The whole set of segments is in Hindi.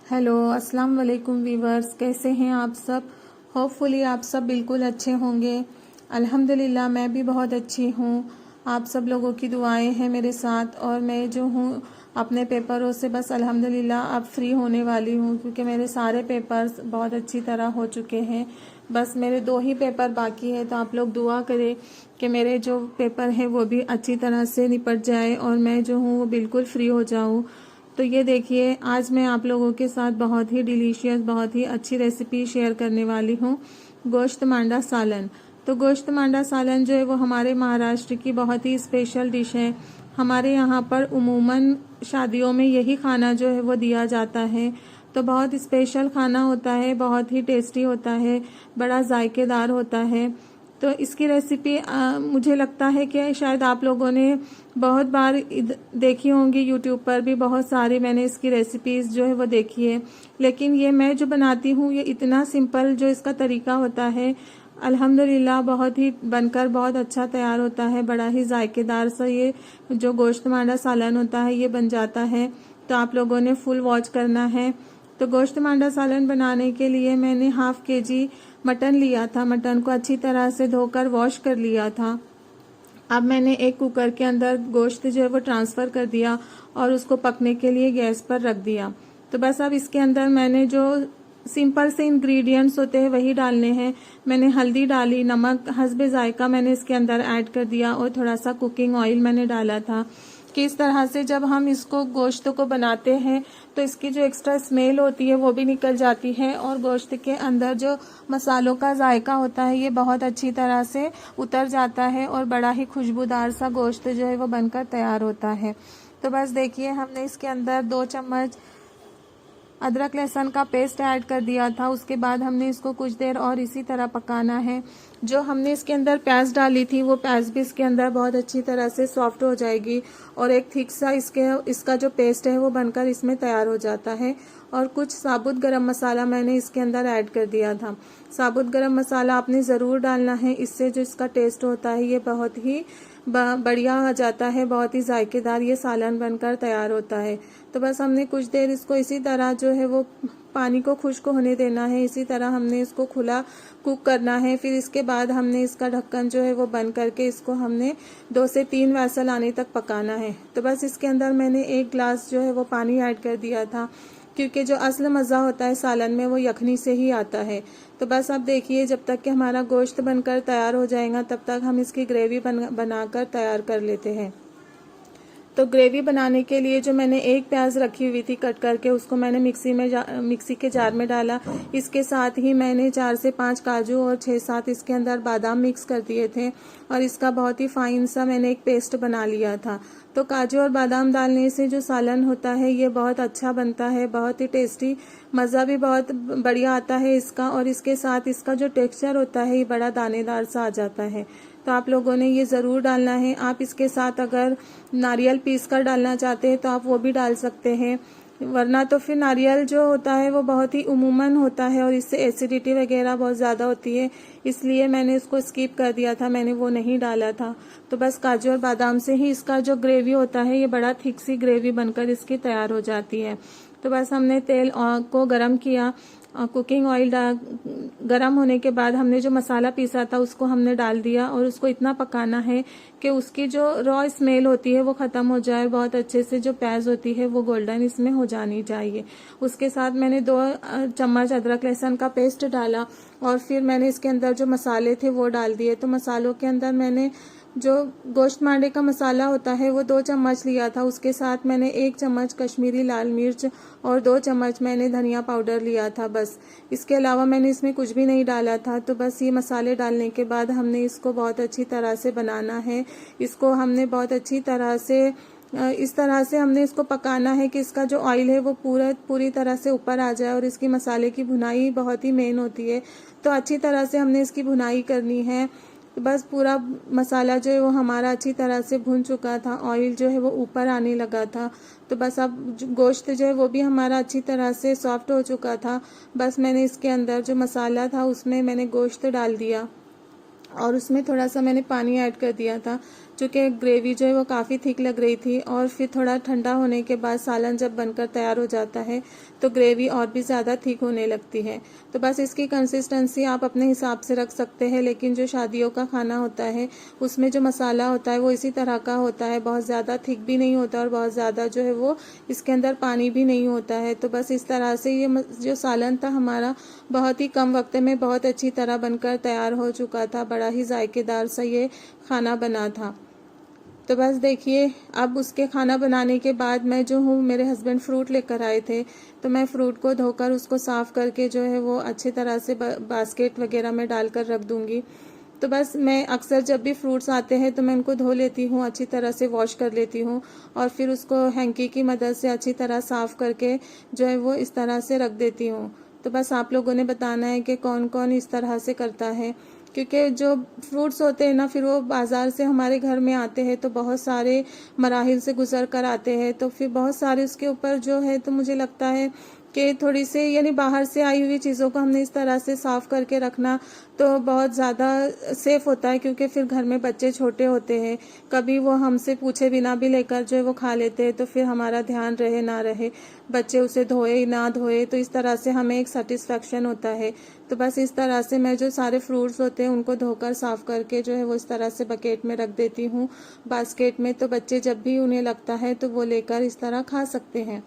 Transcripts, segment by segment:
हेलो अस्सलाम वालेकुम वीवर्स, कैसे हैं आप सब। होपफुली आप सब बिल्कुल अच्छे होंगे। अल्हम्दुलिल्लाह मैं भी बहुत अच्छी हूँ। आप सब लोगों की दुआएं हैं मेरे साथ, और मैं जो हूँ अपने पेपरों से बस अल्हम्दुलिल्लाह अब फ्री होने वाली हूँ, क्योंकि मेरे सारे पेपर्स बहुत अच्छी तरह हो चुके हैं। बस मेरे 2 ही पेपर बाकी है, तो आप लोग दुआ करें कि मेरे जो पेपर हैं वो भी अच्छी तरह से निपट जाए और मैं जो हूँ वो बिल्कुल फ्री हो जाऊँ। तो ये देखिए, आज मैं आप लोगों के साथ बहुत ही डिलीशियस, बहुत ही अच्छी रेसिपी शेयर करने वाली हूँ, गोश्त मांडा सालन। तो गोश्त मांडा सालन जो है वो हमारे महाराष्ट्र की बहुत ही स्पेशल डिश है। हमारे यहाँ पर उमूमन शादियों में यही खाना जो है वो दिया जाता है। तो बहुत स्पेशल खाना होता है, बहुत ही टेस्टी होता है, बड़ा जायकेदार होता है। तो इसकी रेसिपी मुझे लगता है कि शायद आप लोगों ने बहुत बार देखी होंगी, यूट्यूब पर भी बहुत सारी मैंने इसकी रेसिपीज़ जो है वो देखी है। लेकिन ये मैं जो बनाती हूँ ये इतना सिंपल जो इसका तरीका होता है, अल्हम्दुलिल्लाह बहुत ही बनकर बहुत अच्छा तैयार होता है। बड़ा ही जायकेदार सा ये जो गोश्त मांडा सालन होता है ये बन जाता है। तो आप लोगों ने फुल वॉच करना है। तो गोश्त मांडा सालन बनाने के लिए मैंने हाफ केजी मटन लिया था। मटन को अच्छी तरह से धोकर वॉश कर लिया था। अब मैंने एक कुकर के अंदर गोश्त जो है वो ट्रांसफ़र कर दिया और उसको पकने के लिए गैस पर रख दिया। तो बस अब इसके अंदर मैंने जो सिंपल से इंग्रेडिएंट्स होते हैं वही डालने हैं। मैंने हल्दी डाली, नमक हस्बे जायका मैंने इसके अंदर ऐड कर दिया, और थोड़ा सा कुकिंग ऑयल मैंने डाला था कि इस तरह से जब हम इसको गोश्त को बनाते हैं तो इसकी जो एक्स्ट्रा स्मेल होती है वो भी निकल जाती है, और गोश्त के अंदर जो मसालों का जायका होता है ये बहुत अच्छी तरह से उतर जाता है और बड़ा ही खुशबूदार सा गोश्त जो है वो बनकर तैयार होता है। तो बस देखिए, हमने इसके अंदर 2 चम्मच अदरक लहसुन का पेस्ट ऐड कर दिया था। उसके बाद हमने इसको कुछ देर और इसी तरह पकाना है। जो हमने इसके अंदर प्याज डाली थी वो प्याज भी इसके अंदर बहुत अच्छी तरह से सॉफ्ट हो जाएगी, और एक थिक सा इसका जो पेस्ट है वो बनकर इसमें तैयार हो जाता है। और कुछ साबुत गरम मसाला मैंने इसके अंदर ऐड कर दिया था। साबुत गरम मसाला आपने ज़रूर डालना है, इससे जो इसका टेस्ट होता है ये बहुत ही बढ़िया आ जाता है, बहुत ही जायकेदार ये सालन बनकर तैयार होता है। तो बस हमने कुछ देर इसको इसी तरह जो है वो पानी को खुश्क होने देना है। इसी तरह हमने इसको खुला कुक करना है। फिर इसके बाद हमने इसका ढक्कन जो है वो बंद करके इसको हमने 2 से 3 वैसल आने तक पकाना है। तो बस इसके अंदर मैंने 1 गिलास जो है वो पानी ऐड कर दिया था, क्योंकि जो असल मज़ा होता है सालन में वो यखनी से ही आता है। तो बस अब देखिए, जब तक कि हमारा गोश्त बनकर तैयार हो जाएगा तब तक हम इसकी ग्रेवी बनाकर तैयार कर लेते हैं। तो ग्रेवी बनाने के लिए जो मैंने 1 प्याज रखी हुई थी कट करके, उसको मैंने मिक्सी के जार में डाला। इसके साथ ही मैंने 4 से 5 काजू और 6-7 इसके अंदर बादाम मिक्स कर दिए थे, और इसका बहुत ही फाइन सा मैंने एक पेस्ट बना लिया था। तो काजू और बादाम डालने से जो सालन होता है ये बहुत अच्छा बनता है, बहुत ही टेस्टी, मज़ा भी बहुत बढ़िया आता है इसका, और इसके साथ इसका जो टेक्सचर होता है ये बड़ा दानेदार सा आ जाता है। तो आप लोगों ने ये ज़रूर डालना है। आप इसके साथ अगर नारियल पीस कर डालना चाहते हैं तो आप वो भी डाल सकते हैं, वरना तो फिर नारियल जो होता है वो बहुत ही उमूमन होता है और इससे एसिडिटी वगैरह बहुत ज़्यादा होती है, इसलिए मैंने इसको स्किप कर दिया था, मैंने वो नहीं डाला था। तो बस काजू और बादाम से ही इसका जो ग्रेवी होता है ये बड़ा थिक सी ग्रेवी बनकर इसकी तैयार हो जाती है। तो बस हमने तेल को गरम किया, कुकिंग ऑयल गरम होने के बाद हमने जो मसाला पीसा था उसको हमने डाल दिया, और उसको इतना पकाना है कि उसकी जो रॉ स्मेल होती है वो ख़त्म हो जाए। बहुत अच्छे से जो प्याज होती है वो गोल्डन इसमें हो जानी चाहिए। उसके साथ मैंने 2 चम्मच अदरक लहसुन का पेस्ट डाला, और फिर मैंने इसके अंदर जो मसाले थे वो डाल दिए। तो मसालों के अंदर मैंने जो गोश्त मांडे का मसाला होता है वो 2 चम्मच लिया था। उसके साथ मैंने 1 चम्मच कश्मीरी लाल मिर्च और 2 चम्मच मैंने धनिया पाउडर लिया था। बस इसके अलावा मैंने इसमें कुछ भी नहीं डाला था। तो बस ये मसाले डालने के बाद हमने इसको बहुत अच्छी तरह से बनाना है। इसको हमने बहुत अच्छी तरह से इस तरह से हमने इसको पकाना है कि इसका जो ऑयल है वो पूरी तरह से ऊपर आ जाए, और इसकी मसाले की भुनाई बहुत ही मेन होती है। तो अच्छी तरह से हमने इसकी भुनाई करनी है। तो बस पूरा मसाला जो है वो हमारा अच्छी तरह से भुन चुका था, ऑयल जो है वो ऊपर आने लगा था। तो बस अब गोश्त जो है वो भी हमारा अच्छी तरह से सॉफ्ट हो चुका था। बस मैंने इसके अंदर जो मसाला था उसमें मैंने गोश्त डाल दिया, और उसमें थोड़ा सा मैंने पानी ऐड कर दिया था, चूँकि ग्रेवी जो है वो काफ़ी थिक लग रही थी, और फिर थोड़ा ठंडा होने के बाद सालन जब बनकर तैयार हो जाता है तो ग्रेवी और भी ज़्यादा थिक होने लगती है। तो बस इसकी कंसिस्टेंसी आप अपने हिसाब से रख सकते हैं, लेकिन जो शादियों का खाना होता है उसमें जो मसाला होता है वो इसी तरह का होता है, बहुत ज़्यादा थिक भी नहीं होता और बहुत ज़्यादा जो है वो इसके अंदर पानी भी नहीं होता है। तो बस इस तरह से ये जो सालन था हमारा बहुत ही कम वक्त में बहुत अच्छी तरह बनकर तैयार हो चुका था। बड़ा ही जायकेदार सा ये खाना बना था। तो बस देखिए, अब उसके खाना बनाने के बाद मैं जो हूँ, मेरे हस्बैंड फ्रूट लेकर आए थे, तो मैं फ्रूट को धोकर उसको साफ़ करके जो है वो अच्छी तरह से बास्केट वगैरह में डालकर रख दूँगी। तो बस मैं अक्सर जब भी फ्रूट्स आते हैं तो मैं उनको धो लेती हूँ, अच्छी तरह से वॉश कर लेती हूँ, और फिर उसको हैंकी की मदद से अच्छी तरह साफ़ करके जो है वो इस तरह से रख देती हूँ। तो बस आप लोगों ने बताना है कि कौन कौन इस तरह से करता है, क्योंकि जो फ्रूट्स होते हैं ना, फिर वो बाज़ार से हमारे घर में आते हैं तो बहुत सारे मराहिल से गुजर कर आते हैं, तो फिर बहुत सारे उसके ऊपर जो है, तो मुझे लगता है कि थोड़ी सी यानी बाहर से आई हुई चीज़ों को हमने इस तरह से साफ़ करके रखना तो बहुत ज़्यादा सेफ़ होता है, क्योंकि फिर घर में बच्चे छोटे होते हैं, कभी वो हमसे पूछे बिना भी लेकर जो है वो खा लेते हैं, तो फिर हमारा ध्यान रहे ना रहे, बच्चे उसे धोए ना धोए, तो इस तरह से हमें एक सेटिस्फेक्शन होता है। तो बस इस तरह से मैं जो सारे फ्रूट्स होते हैं उनको धोकर साफ़ करके जो है वो इस तरह से बकेट में रख देती हूँ, बास्केट में, तो बच्चे जब भी उन्हें लगता है तो वो लेकर इस तरह खा सकते हैं।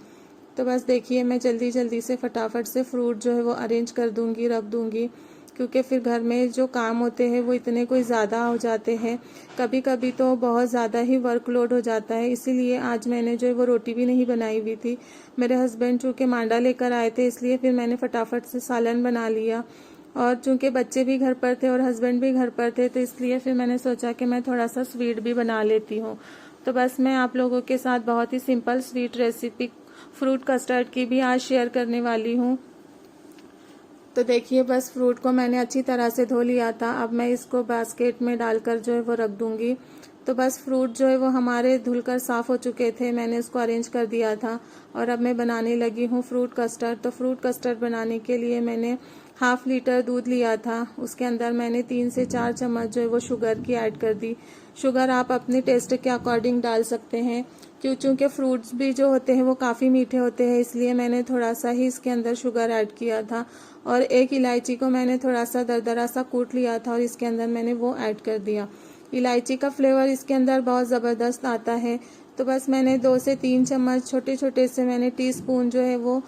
तो बस देखिए, मैं जल्दी जल्दी से फटाफट से फ्रूट जो है वो अरेंज कर दूंगी, रख दूंगी, क्योंकि फिर घर में जो काम होते हैं वो इतने कोई ज़्यादा हो जाते हैं, कभी कभी तो बहुत ज़्यादा ही वर्कलोड हो जाता है। इसीलिए आज मैंने जो है वो रोटी भी नहीं बनाई हुई थी। मेरे हस्बैंड चूँकि मांडा लेकर आए थे, इसलिए फिर मैंने फटाफट से सालन बना लिया, और चूँकि बच्चे भी घर पर थे और हस्बैंड भी घर पर थे, तो इसलिए फिर मैंने सोचा कि मैं थोड़ा सा स्वीट भी बना लेती हूँ। तो बस मैं आप लोगों के साथ बहुत ही simple sweet recipe fruit custard की भी आज शेयर करने वाली हूँ। तो देखिए, बस फ्रूट को मैंने अच्छी तरह से धो लिया था, अब मैं इसको बास्केट में डालकर जो है वो रख दूँगी। तो बस फ्रूट जो है वो हमारे धुलकर साफ़ हो चुके थे, मैंने उसको अरेंज कर दिया था, और अब मैं बनाने लगी हूँ फ्रूट कस्टर्ड। तो फ्रूट कस्टर्ड बनाने के लिए मैंने 1/2 लीटर दूध लिया था, उसके अंदर मैंने 3 से 4 चम्मच जो है वो शुगर की ऐड कर दी। शुगर आप अपने टेस्ट के अकॉर्डिंग डाल सकते हैं, चूँकि फ्रूट्स भी जो होते हैं वो काफ़ी मीठे होते हैं, इसलिए मैंने थोड़ा सा ही इसके अंदर शुगर ऐड किया था। और एक इलायची को मैंने थोड़ा सा दरदरा सा कूट लिया था और इसके अंदर मैंने वो ऐड कर दिया। इलायची का फ्लेवर इसके अंदर बहुत ज़बरदस्त आता है। तो बस मैंने 2 से 3 चम्मच छोटे छोटे से मैंने टीस्पून जो है वो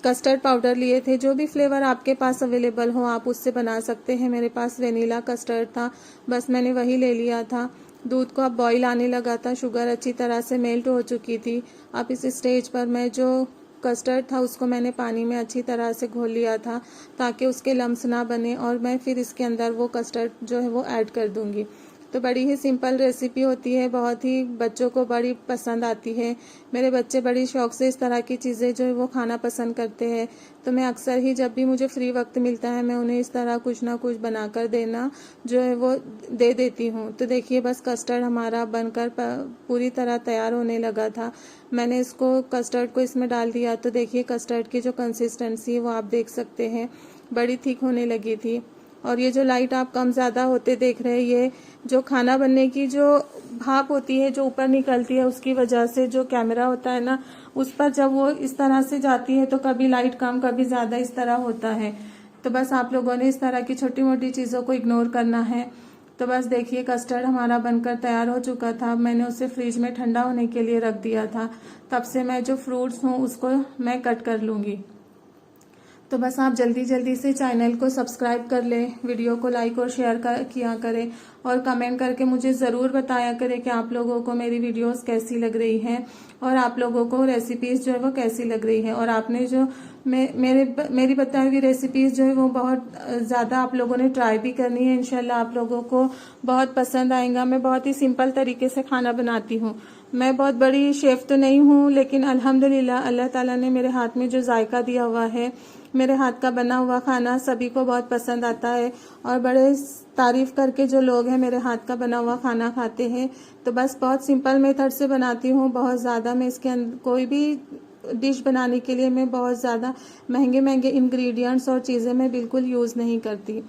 कस्टर्ड पाउडर लिए थे। जो भी फ्लेवर आपके पास अवेलेबल हो आप उससे बना सकते हैं। मेरे पास वेनिला कस्टर्ड था, बस मैंने वही ले लिया था। दूध को अब बॉईल आने लगा था, शुगर अच्छी तरह से मेल्ट हो चुकी थी। अब इस स्टेज पर मैं जो कस्टर्ड था उसको मैंने पानी में अच्छी तरह से घोल लिया था, ताकि उसके लम्स ना बने, और मैं फिर इसके अंदर वो कस्टर्ड जो है वो ऐड कर दूंगी। तो बड़ी ही सिंपल रेसिपी होती है, बहुत ही बच्चों को बड़ी पसंद आती है। मेरे बच्चे बड़ी शौक से इस तरह की चीज़ें जो है वो खाना पसंद करते हैं। तो मैं अक्सर ही जब भी मुझे फ्री वक्त मिलता है मैं उन्हें इस तरह कुछ ना कुछ बनाकर देना जो है वो दे देती हूँ। तो देखिए, बस कस्टर्ड हमारा बनकर पूरी तरह तैयार होने लगा था। मैंने इसको कस्टर्ड को इसमें डाल दिया, तो देखिए कस्टर्ड की जो कंसिस्टेंसी है वो आप देख सकते हैं, बड़ी थिक होने लगी थी। और ये जो लाइट आप कम ज़्यादा होते देख रहे हैं, ये जो खाना बनने की जो भाप होती है जो ऊपर निकलती है, उसकी वजह से जो कैमरा होता है ना, उस पर जब वो इस तरह से जाती है तो कभी लाइट कम कभी ज़्यादा इस तरह होता है। तो बस आप लोगों ने इस तरह की छोटी मोटी चीज़ों को इग्नोर करना है। तो बस देखिए, कस्टर्ड हमारा बनकर तैयार हो चुका था। मैंने उसे फ्रिज में ठंडा होने के लिए रख दिया था। तब से मैं जो फ्रूट्स हूँ उसको मैं कट कर लूँगी। तो बस आप जल्दी जल्दी से चैनल को सब्सक्राइब कर लें, वीडियो को लाइक और शेयर किया करें, और कमेंट करके मुझे ज़रूर बताया करें कि आप लोगों को मेरी वीडियोस कैसी लग रही हैं, और आप लोगों को रेसिपीज़ जो है वो कैसी लग रही है। और आपने जो मेरी बताई हुई रेसिपीज़ जो है वो बहुत ज़्यादा आप लोगों ने ट्राई भी करनी है। इंशाल्लाह आप लोगों को बहुत पसंद आएगा। मैं बहुत ही सिंपल तरीके से खाना बनाती हूँ। मैं बहुत बड़ी शेफ़ तो नहीं हूँ, लेकिन अल्हम्दुलिल्लाह अल्लाह ताला ने मेरे हाथ में जो जायका दिया हुआ है, मेरे हाथ का बना हुआ खाना सभी को बहुत पसंद आता है, और बड़े तारीफ़ करके जो लोग हैं मेरे हाथ का बना हुआ खाना खाते हैं। तो बस बहुत सिंपल मेथड से बनाती हूँ, बहुत ज़्यादा मैं इसके अंदर कोई भी डिश बनाने के लिए मैं बहुत ज़्यादा महंगे महंगे इंग्रेडिएंट्स और चीज़ें मैं बिल्कुल यूज़ नहीं करती।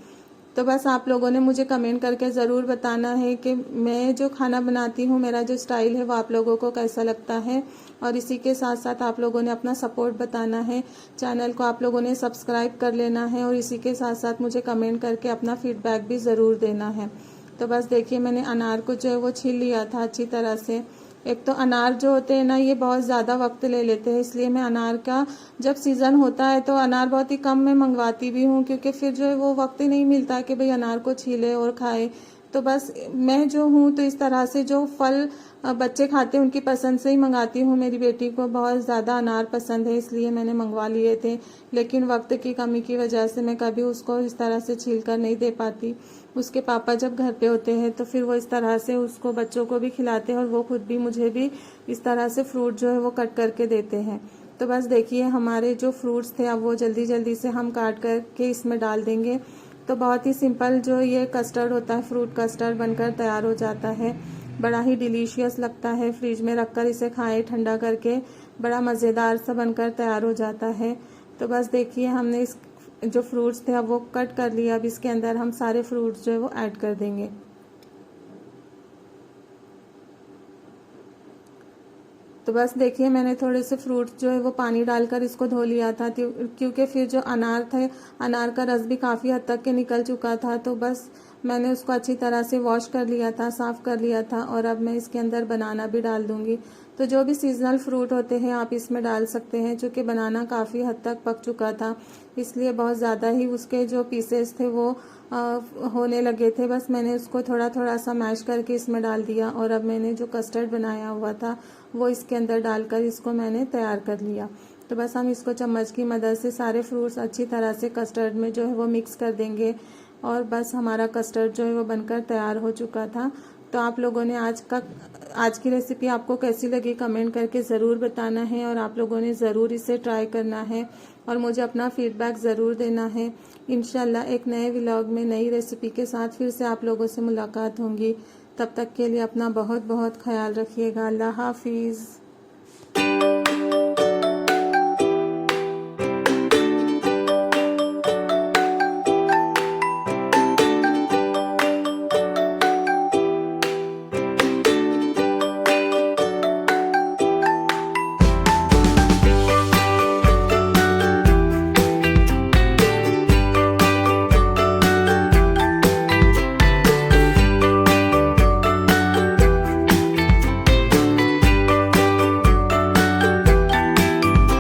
तो बस आप लोगों ने मुझे कमेंट करके ज़रूर बताना है कि मैं जो खाना बनाती हूँ, मेरा जो स्टाइल है वो आप लोगों को कैसा लगता है। और इसी के साथ साथ आप लोगों ने अपना सपोर्ट बताना है, चैनल को आप लोगों ने सब्सक्राइब कर लेना है और इसी के साथ साथ मुझे कमेंट करके अपना फीडबैक भी ज़रूर देना है। तो बस देखिए, मैंने अनार को जो है वो छील लिया था अच्छी तरह से। एक तो अनार जो होते हैं ना, ये बहुत ज़्यादा वक्त ले लेते हैं, इसलिए मैं अनार का जब सीज़न होता है तो अनार बहुत ही कम मैं मंगवाती भी हूँ, क्योंकि फिर जो है वो वक्त ही नहीं मिलता कि भाई अनार को छीले और खाए। तो बस मैं जो हूँ तो इस तरह से जो फल बच्चे खाते हैं उनकी पसंद से ही मंगाती हूँ। मेरी बेटी को बहुत ज़्यादा अनार पसंद है, इसलिए मैंने मंगवा लिए थे, लेकिन वक्त की कमी की वजह से मैं कभी उसको इस तरह से छील कर नहीं दे पाती। उसके पापा जब घर पे होते हैं तो फिर वो इस तरह से उसको बच्चों को भी खिलाते हैं और वो खुद भी मुझे भी इस तरह से फ्रूट जो है वो कट करके देते हैं। तो बस देखिए, हमारे जो फ्रूट्स थे अब वो जल्दी जल्दी से हम काट करके इसमें डाल देंगे। तो बहुत ही सिंपल जो ये कस्टर्ड होता है, फ्रूट कस्टर्ड बनकर तैयार हो जाता है। बड़ा ही डिलीशियस लगता है, फ्रिज में रखकर इसे खाएं ठंडा करके, बड़ा मज़ेदार सा बनकर तैयार हो जाता है। तो बस देखिए, हमने इस जो फ्रूट्स थे अब वो कट कर लिया। अब इसके अंदर हम सारे फ्रूट्स जो है वो ऐड कर देंगे। तो बस देखिए, मैंने थोड़े से फ्रूट्स जो है वो पानी डालकर इसको धो लिया था, क्योंकि फिर जो अनार थे, अनार का रस भी काफ़ी हद तक के निकल चुका था। तो बस मैंने उसको अच्छी तरह से वॉश कर लिया था, साफ़ कर लिया था। और अब मैं इसके अंदर बनाना भी डाल दूंगी। तो जो भी सीजनल फ्रूट होते हैं आप इसमें डाल सकते हैं। चूँकि बनाना काफ़ी हद तक पक चुका था, इसलिए बहुत ज़्यादा ही उसके जो पीसेस थे वो होने लगे थे। बस मैंने उसको थोड़ा थोड़ा सा मैश करके इसमें डाल दिया और अब मैंने जो कस्टर्ड बनाया हुआ था वो इसके अंदर डालकर इसको मैंने तैयार कर लिया। तो बस हम इसको चम्मच की मदद से सारे फ्रूट्स अच्छी तरह से कस्टर्ड में जो है वो मिक्स कर देंगे और बस हमारा कस्टर्ड जो है वो बनकर तैयार हो चुका था। तो आप लोगों ने आज की रेसिपी आपको कैसी लगी कमेंट करके ज़रूर बताना है और आप लोगों ने ज़रूर इसे ट्राई करना है और मुझे अपना फीडबैक ज़रूर देना है। इंशाल्लाह एक नए व्लॉग में नई रेसिपी के साथ फिर से आप लोगों से मुलाकात होंगी। तब तक के लिए अपना बहुत बहुत ख्याल रखिएगा। अल्लाह हाफिज़।